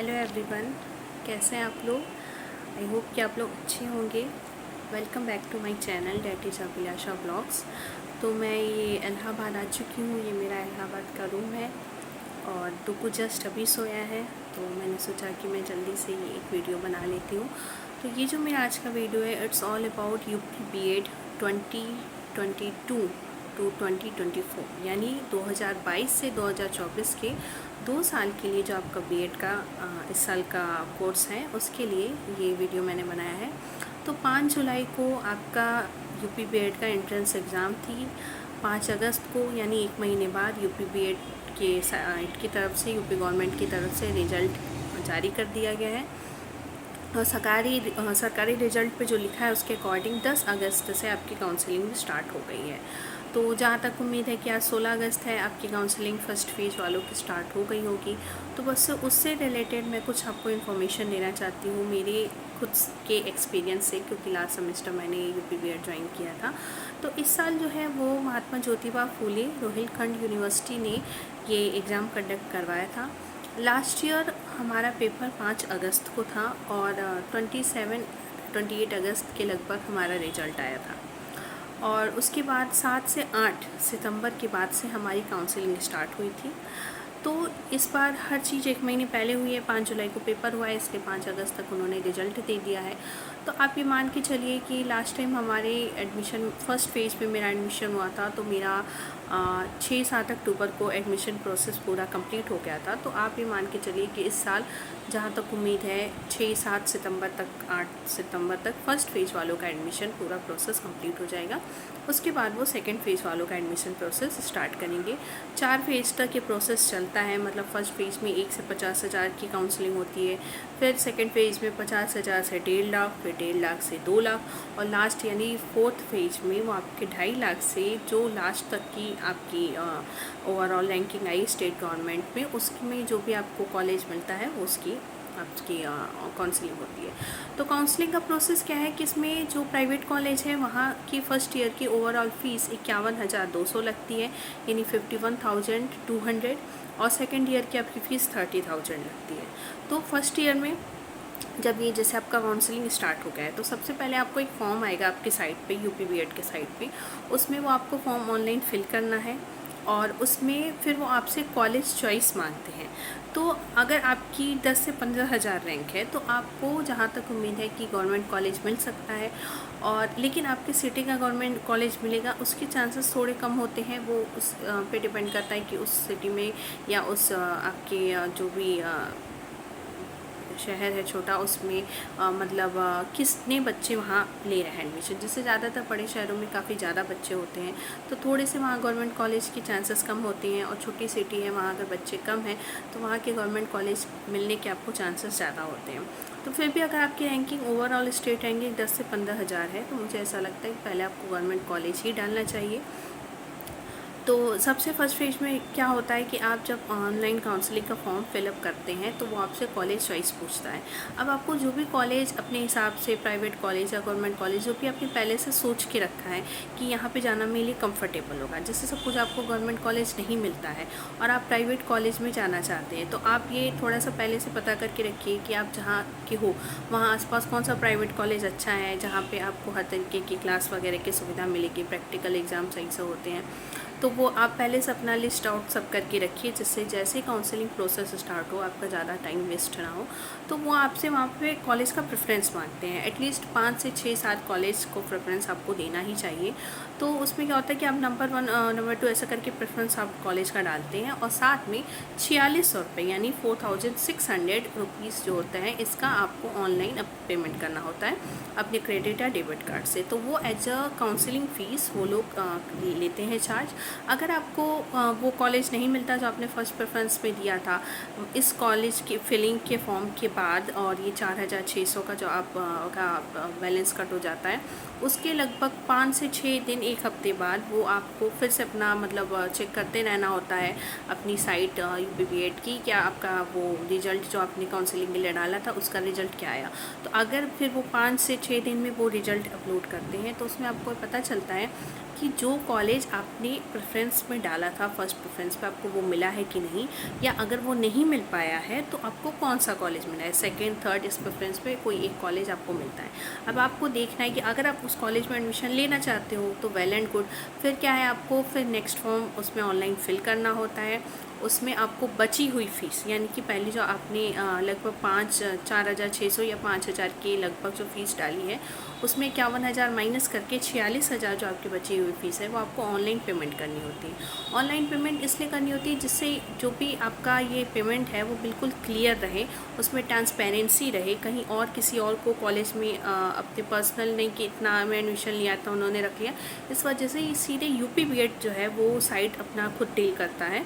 Hello everyone, कैसे हैं आप लोग। आई होप कि आप लोग अच्छे होंगे। Welcome back to my channel that is Abhilasha blogs. तो मैं ये इलाहाबाद आ चुकी हूँ। ये मेरा इलाहाबाद का रूम है और दुकू जस्ट अभी सोया है, तो मैंने सोचा कि मैं जल्दी से ये एक वीडियो बना लेती हूँ। तो ये जो मेरा आज का वीडियो है, it's all about UP BEd 2022 to 2024, यानी 2022 से 2024 के 2 साल के लिए जो आपका बीएड का इस साल का कोर्स है, उसके लिए ये वीडियो मैंने बनाया है। तो 5 जुलाई को आपका यूपी बीएड का एंट्रेंस एग्ज़ाम थी। 5 अगस्त को यानी 1 महीने बाद यूपी बीएड के साइट की तरफ से, यूपी गवर्नमेंट की तरफ से रिज़ल्ट जारी कर दिया गया है। और सरकारी रिज़ल्ट पे जो लिखा है उसके अकॉर्डिंग 10 अगस्त से आपकी काउंसलिंग स्टार्ट हो गई है। तो जहाँ तक उम्मीद है कि आज 16 अगस्त है, आपकी काउंसलिंग फ़र्स्ट फेज़ वालों की स्टार्ट हो गई होगी। तो बस उससे रिलेटेड मैं कुछ आपको इन्फॉर्मेशन देना चाहती हूँ मेरे खुद के एक्सपीरियंस से, क्योंकि लास्ट सेमेस्टर मैंने यूपी बीएड ज्वाइन किया था। तो इस साल जो है वो महात्मा ज्योतिबा फूले रोहिलखंड यूनिवर्सिटी ने ये एग्ज़ाम कंडक्ट करवाया था। लास्ट ईयर हमारा पेपर 5 अगस्त को था और 28 अगस्त के लगभग हमारा रिज़ल्ट आया था। और उसके बाद 7 से 8 सितंबर के बाद से हमारी काउंसलिंग स्टार्ट हुई थी। तो इस बार हर चीज़ 1 महीने पहले हुई है। 5 जुलाई को पेपर हुआ है, इसलिए 5 अगस्त तक उन्होंने रिज़ल्ट दे दिया है। तो आप ये मान के चलिए कि लास्ट टाइम हमारे एडमिशन फर्स्ट फेज़ पे मेरा एडमिशन हुआ था, तो मेरा 6-7 अक्टूबर को एडमिशन प्रोसेस पूरा कंप्लीट हो गया था। तो आप ये मान के चलिए कि इस साल जहाँ तक उम्मीद है 6-7 सितंबर तक, 8 सितंबर तक फ़र्स्ट फेज़ वालों का एडमिशन पूरा प्रोसेस कंप्लीट हो जाएगा। उसके बाद वो सेकेंड फेज़ वालों का एडमिशन प्रोसेस स्टार्ट करेंगे। 4 फेज़ तक ये प्रोसेस चलता है। मतलब फ़र्स्ट फेज़ में 1 से 50,000 की काउंसलिंग होती है, फिर सेकेंड फेज़ में 50,000 से 1.5 लाख, फिर 1.5 लाख से 2 लाख, और लास्ट यानी फोर्थ फेज़ में वो आपके 2.5 लाख से जो लास्ट तक की आपकी ओवरऑल रैंकिंग आई स्टेट गवर्नमेंट में, उसमें जो भी आपको कॉलेज मिलता है वो उसकी आपकी काउंसलिंग होती है। तो काउंसलिंग का प्रोसेस क्या है कि इसमें जो प्राइवेट कॉलेज है वहाँ की फ़र्स्ट ईयर की ओवरऑल फ़ीस 51,200 लगती है, यानी 51,200, और सेकेंड ईयर की आपकी फ़ीस 30,000 लगती है। तो फर्स्ट ईयर में जब ये जैसे आपका काउंसलिंग स्टार्ट हो गया है, तो सबसे पहले आपको एक फॉर्म आएगा आपकी साइट पे, यूपी बीएड के साइट पे। उसमें वो आपको फॉर्म ऑनलाइन फिल करना है और उसमें फिर वो आपसे कॉलेज चॉइस मांगते हैं। तो अगर आपकी 10 से 15,000 रैंक है, तो आपको जहाँ तक उम्मीद है कि गवर्नमेंट कॉलेज मिल सकता है। और लेकिन आपकी सिटी का गवर्नमेंट कॉलेज मिलेगा, उसके चांसेस थोड़े कम होते हैं। वो उस पे डिपेंड करता है कि उस सिटी में या उस आपके जो भी शहर है छोटा, उसमें मतलब कितने बच्चे वहाँ ले रहे हैं एडमिशन। जैसे ज़्यादातर बड़े शहरों में काफ़ी ज़्यादा बच्चे होते हैं, तो थोड़े से वहाँ गवर्नमेंट कॉलेज के चांसेस कम होते हैं। और छोटी सिटी है, वहाँ अगर बच्चे कम हैं तो वहाँ के गवर्नमेंट कॉलेज मिलने के आपको चांसेस ज़्यादा होते हैं। तो फिर भी अगर आपकी रैंकिंग ओवरऑल स्टेट रैंकिंग 10 से 15,000 है, तो मुझे ऐसा लगता है कि पहले आपको गवर्नमेंट कॉलेज ही डालना चाहिए। तो सबसे फर्स्ट फेज में क्या होता है कि आप जब ऑनलाइन काउंसलिंग का फॉर्म फिलअप करते हैं, तो वो आपसे कॉलेज चॉइस पूछता है। अब आपको जो भी कॉलेज अपने हिसाब से, प्राइवेट कॉलेज या गवर्नमेंट कॉलेज, जो भी आपने पहले से सोच के रखा है कि यहाँ पे जाना मेरे लिए कंफर्टेबल होगा। जैसे सपोज आपको गवर्नमेंट कॉलेज नहीं मिलता है और आप प्राइवेट कॉलेज में जाना चाहते हैं, तो आप ये थोड़ा सा पहले से पता करके रखिए कि आप जहाँ के हो वहाँ आसपास कौन सा प्राइवेट कॉलेज अच्छा है, जहाँ पे आपको हर तरीके की क्लास वगैरह की सुविधा मिलेगी, प्रैक्टिकल एग्ज़ाम सही से होते हैं। तो वो आप पहले से अपना लिस्ट आउट सब करके रखिए, जिससे जैसे ही काउंसलिंग प्रोसेस स्टार्ट हो, आपका ज़्यादा टाइम वेस्ट ना हो। तो वो आपसे वहाँ पे कॉलेज का प्रेफरेंस मांगते हैं। एटलीस्ट 5 से 6-7 कॉलेज को प्रेफरेंस आपको देना ही चाहिए। तो उसमें क्या होता है कि आप नंबर 1, नंबर 2 ऐसा करके प्रेफरेंस आप कॉलेज का डालते हैं, और साथ में 4600 रुपये यानी 4600 रुपीज़ जो होता है, इसका आपको ऑनलाइन अब पेमेंट करना होता है अपने क्रेडिट या डेबिट कार्ड से। तो वो एज अ काउंसलिंग फ़ीस वो लोग लेते हैं चार्ज। अगर आपको वो कॉलेज नहीं मिलता जो आपने फ़र्स्ट प्रेफरेंस में दिया था, इस कॉलेज की फिलिंग के फॉर्म के बाद, और ये 4,600 का जो आप का बैलेंस कट हो जाता है, उसके लगभग 5 से 6 दिन, 1 हफ्ते बाद वो आपको फिर से अपना मतलब चेक करते रहना होता है अपनी साइट यूपी बीएड की, क्या आपका वो रिज़ल्ट जो आपने काउंसलिंग के लिए डाला था उसका रिज़ल्ट क्या आया। तो अगर फिर वो 5 से 6 दिन में वो रिज़ल्ट अपलोड करते हैं, तो उसमें आपको पता चलता है कि जो कॉलेज आपने प्रेफरेंस में डाला था, फर्स्ट प्रेफरेंस पे आपको वो मिला है कि नहीं, या अगर वो नहीं मिल पाया है तो आपको कौन सा कॉलेज मिला है, सेकेंड थर्ड इस प्रेफरेंस पे कोई एक कॉलेज आपको मिलता है। अब आपको देखना है कि अगर आप उस कॉलेज में एडमिशन लेना चाहते हो तो वेल एंड गुड, फिर क्या है, आपको फिर नेक्स्ट फॉर्म उसमें ऑनलाइन फिल करना होता है। उसमें आपको बची हुई फ़ीस, यानी कि पहले जो आपने लगभग 4,600 या 5,000 के लगभग जो फ़ीस डाली है, उसमें 51,000 माइनस करके 46,000 जो आपकी बची हुई फ़ीस है वो आपको ऑनलाइन पेमेंट करनी होती है। ऑनलाइन पेमेंट इसलिए करनी होती है जिससे जो भी आपका ये पेमेंट है वो बिल्कुल क्लियर रहे, उसमें ट्रांसपेरेंसी रहे, कहीं और किसी और को कॉलेज में अपने पर्सनल नहीं कि इतना मैं एडमिशन लिया था उन्होंने रख लिया। इस वजह से ये सीधे यूपी बीएड जो है वो साइट अपना खुद डील करता है।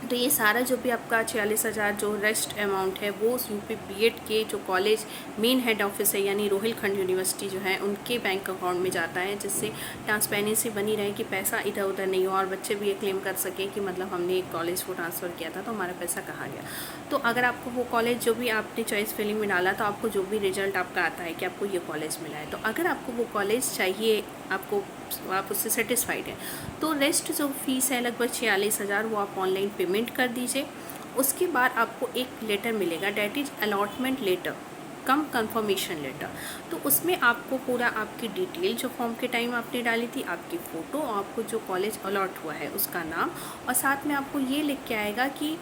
तो ये सारा जो भी आपका 46,000 जो रेस्ट अमाउंट है वो यूपी बीएड के जो कॉलेज मेन हेड ऑफिस है यानी रोहिलखंड यूनिवर्सिटी जो है उनके बैंक अकाउंट में जाता है, जिससे ट्रांसपेरेंसी बनी रहे कि पैसा इधर उधर नहीं हो और बच्चे भी ये क्लेम कर सकें कि मतलब हमने एक कॉलेज को ट्रांसफ़र किया था तो हमारा पैसा कहाँ गया। तो अगर आपको वो कॉलेज जो भी आपने चॉइस फिलिंग में डाला तो आपको जो भी रिजल्ट आपका आता है कि आपको ये कॉलेज मिला है, तो अगर आपको वो कॉलेज चाहिए, आपको आप उससे सेटिस्फाइड हैं, तो रेस्ट जो फीस है लगभग 46,000 वो आप ऑनलाइन पेमेंट कर दीजिए। उसके बाद आपको एक लेटर मिलेगा, that is allotment letter cum confirmation letter. तो उसमें आपको पूरा आपकी डिटेल जो फॉर्म के टाइम आपने डाली थी, आपकी फ़ोटो और आपको जो कॉलेज अलॉट हुआ है उसका नाम, और साथ में आपको ये लिख के आएगा कि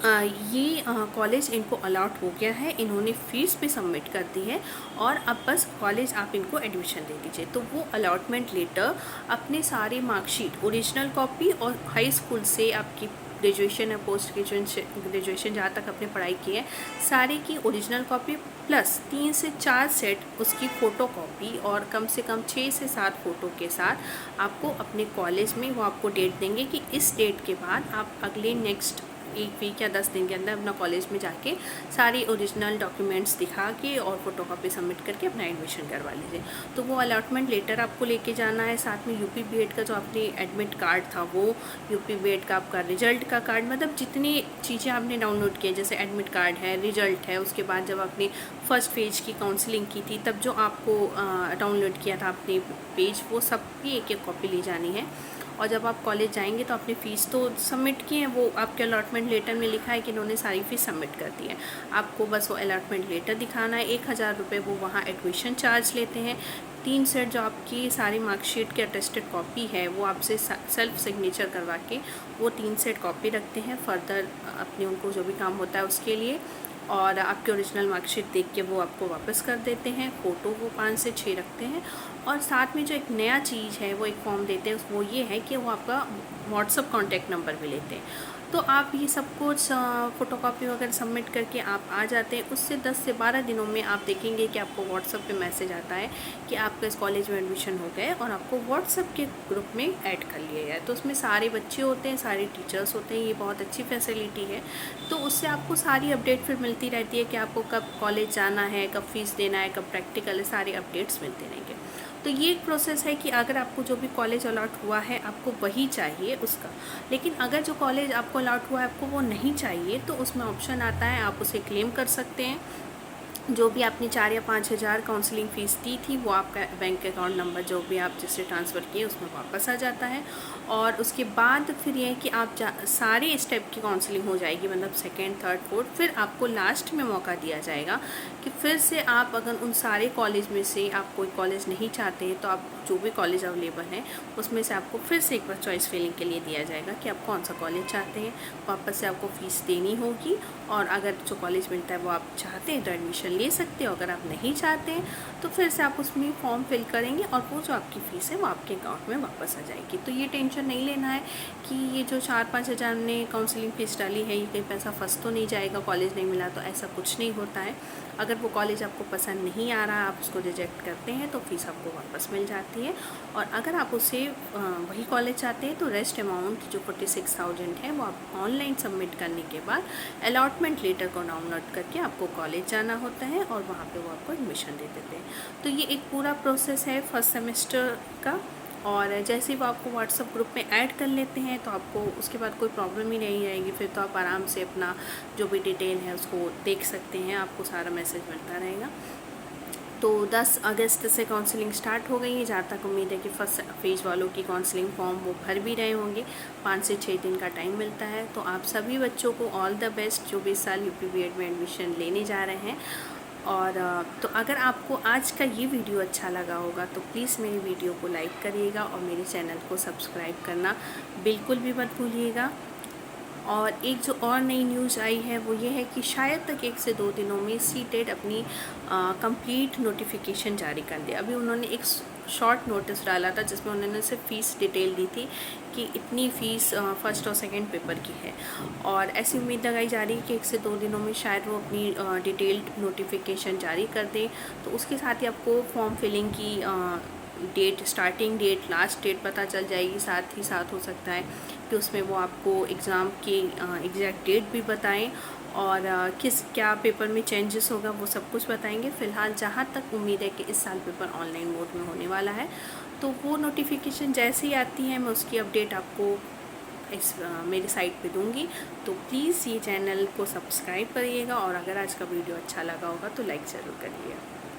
ये कॉलेज इनको अलॉट हो गया है, इन्होंने फ़ीस भी सबमिट कर दी है और अब बस कॉलेज आप इनको एडमिशन दे दीजिए। तो वो अलॉटमेंट लेटर अपने सारे मार्कशीट ओरिजिनल कॉपी और हाई स्कूल से आपकी ग्रेजुएशन या पोस्ट ग्रेजुएशन जहाँ तक आपने पढ़ाई की है सारे की ओरिजिनल कॉपी प्लस 3 से 4 सेट उसकी फ़ोटो कॉपी और कम से कम 6 से 7 फ़ोटो के साथ आपको अपने कॉलेज में वो आपको डेट देंगे कि इस डेट के बाद आप अगले नेक्स्ट एक वीक या 10 दिन के अंदर अपना कॉलेज में जाके सारी ओरिजिनल डॉक्यूमेंट्स दिखा के और फोटोकॉपी सबमिट करके अपना एडमिशन करवा लीजिए। तो वो अलॉटमेंट लेटर आपको लेके जाना है, साथ में यूपी बीएड का जो आपने एडमिट कार्ड था वो, यूपी बीएड का आपका रिजल्ट का कार्ड, मतलब जितनी चीज़ें आपने डाउनलोड किए जैसे एडमिट कार्ड है, रिजल्ट है, उसके बाद जब आपने फर्स्ट पेज की काउंसलिंग की थी तब जो आपको डाउनलोड किया था आपने पेज, वो सब की एक एक कॉपी ली जानी है। और जब आप कॉलेज जाएंगे तो अपनी फ़ीस तो सबमिट की है, वो आपके अलॉटमेंट लेटर में लिखा है कि इन्होंने सारी फ़ीस सबमिट कर दी है, आपको बस वो अलॉटमेंट लेटर दिखाना है। 1,000 रुपये वो वहाँ एडमिशन चार्ज लेते हैं। 3 सेट जो आपकी सारी मार्कशीट की अटेस्टेड कॉपी है वो आपसे सेल्फ सिग्नेचर करवा के वो 3 सेट कॉपी रखते हैं फर्दर अपने उनको जो भी काम होता है उसके लिए, और आपके ओरिजिनल मार्कशीट देख के वो आपको वापस कर देते हैं। फ़ोटो वो 5 से 6 रखते हैं और साथ में जो एक नया चीज़ है वो एक फॉर्म देते हैं, वो ये है कि वो आपका व्हाट्सअप कॉन्टैक्ट नंबर भी लेते हैं। तो आप ये सब कुछ फ़ोटोकॉपी वगैरह सबमिट करके आप आ जाते हैं। उससे 10 से 12 दिनों में आप देखेंगे कि आपको व्हाट्सअप पे मैसेज आता है कि आपका इस कॉलेज में एडमिशन हो गया है और आपको व्हाट्सअप के ग्रुप में ऐड कर लिया गया है। तो उसमें सारे बच्चे होते हैं, सारे टीचर्स होते हैं, ये बहुत अच्छी फैसिलिटी है। तो उससे आपको सारी अपडेट फिर मिलती रहती है कि आपको कब कॉलेज जाना है, कब फीस देना है, कब प्रैक्टिकल है, सारे अपडेट्स मिलते रहेंगे। तो ये एक प्रोसेस है कि अगर आपको जो भी कॉलेज अलॉट हुआ है आपको वही चाहिए उसका, लेकिन अगर जो कॉलेज आपको अलॉट हुआ है आपको वो नहीं चाहिए तो उसमें ऑप्शन आता है, आप उसे क्लेम कर सकते हैं। जो भी आपने 4 या 5,000 काउंसलिंग फ़ीस दी थी वो आपका बैंक अकाउंट नंबर जो भी आप जिससे ट्रांसफ़र किए उसमें वापस आ जाता है। और उसके बाद फिर ये है कि आप सारे स्टेप की काउंसलिंग हो जाएगी, मतलब सेकेंड, थर्ड, फोर्थ, फिर आपको लास्ट में मौका दिया जाएगा कि फिर से आप अगर उन सारे कॉलेज में से आप कोई कॉलेज नहीं चाहते हैं तो आप जो भी कॉलेज अवेलेबल है उसमें से आपको फिर से एक बार चॉइस फिलिंग के लिए दिया जाएगा कि आप कौन सा कॉलेज चाहते हैं। वापस से आपको फ़ीस देनी होगी और अगर जो कॉलेज मिलता है वो आप चाहते हैं तो एडमिशन ले सकते हो, अगर आप नहीं चाहते हैं तो फिर से आप उसमें फॉर्म फिल करेंगे और वो जो आपकी फ़ीस है वो आपके अकाउंट में वापस आ जाएगी। तो ये टेंशन नहीं लेना है कि ये जो 4-5 हज़ार ने काउंसलिंग फ़ीस डाली है ये कहीं पैसा फंस तो नहीं जाएगा, कॉलेज नहीं मिला, तो ऐसा कुछ नहीं होता है। अगर वो कॉलेज आपको पसंद नहीं आ रहा, आप उसको रिजेक्ट करते हैं तो फ़ीस आपको वापस मिल जाती है। और अगर आप उसे वही कॉलेज चाहते हैं तो रेस्ट अमाउंट जो 46,000 है वो आप ऑनलाइन सबमिट करने के बाद अलॉटमेंट लेटर को डाउनलोड करके आपको कॉलेज जाना होता है और वहाँ पे वो आपको एडमिशन दे देते हैं। तो ये एक पूरा प्रोसेस है फर्स्ट सेमेस्टर का। और जैसे ही वो आपको व्हाट्सएप ग्रुप में ऐड कर लेते हैं तो आपको उसके बाद कोई प्रॉब्लम ही नहीं आएगी, फिर तो आप आराम से अपना जो भी डिटेल है उसको देख सकते हैं, आपको सारा मैसेज मिलता रहेगा। तो 10 अगस्त से काउंसलिंग स्टार्ट हो गई है। जहाँ तक उम्मीद है कि फर्स्ट फेज़ वालों की काउंसलिंग फॉर्म वो भर भी रहे होंगे। 5 से 6 दिन का टाइम मिलता है। तो आप सभी बच्चों को ऑल द बेस्ट जो भी इस साल यूपी बीएड में एडमिशन लेने जा रहे हैं। और तो अगर आपको आज का ये वीडियो अच्छा लगा होगा तो प्लीज़ मेरी वीडियो को लाइक करिएगा और मेरे चैनल को सब्सक्राइब करना बिल्कुल भी मत भूलिएगा। और एक जो और नई न्यूज़ आई है वो ये है कि शायद तक 1 से 2 दिनों में सीटेट अपनी कंप्लीट नोटिफिकेशन जारी कर दे। अभी उन्होंने एक शॉर्ट नोटिस डाला था जिसमें उन्होंने सिर्फ फ़ीस डिटेल दी थी कि इतनी फ़ीस फर्स्ट और सेकंड पेपर की है। और ऐसी उम्मीद लगाई जा रही है कि 1 से 2 दिनों में शायद वो अपनी डिटेल्ड नोटिफिकेशन जारी कर दें। तो उसके साथ ही आपको फॉर्म फिलिंग की date, starting date, last date पता चल जाएगी। साथ ही साथ हो सकता है कि उसमें वो आपको एग्ज़ाम की एग्जैक्ट डेट भी बताएं और किस क्या पेपर में चेंजेस होगा वो सब कुछ बताएंगे। फ़िलहाल जहाँ तक उम्मीद है कि इस साल पेपर ऑनलाइन मोड में होने वाला है। तो वो नोटिफिकेशन जैसे ही आती है मैं उसकी अपडेट आपको इस मेरी साइट पे दूंगी। तो प्लीज़ ये चैनल को सब्सक्राइब करिएगा और अगर आज का वीडियो अच्छा लगा होगा तो लाइक ज़रूर करिएगा।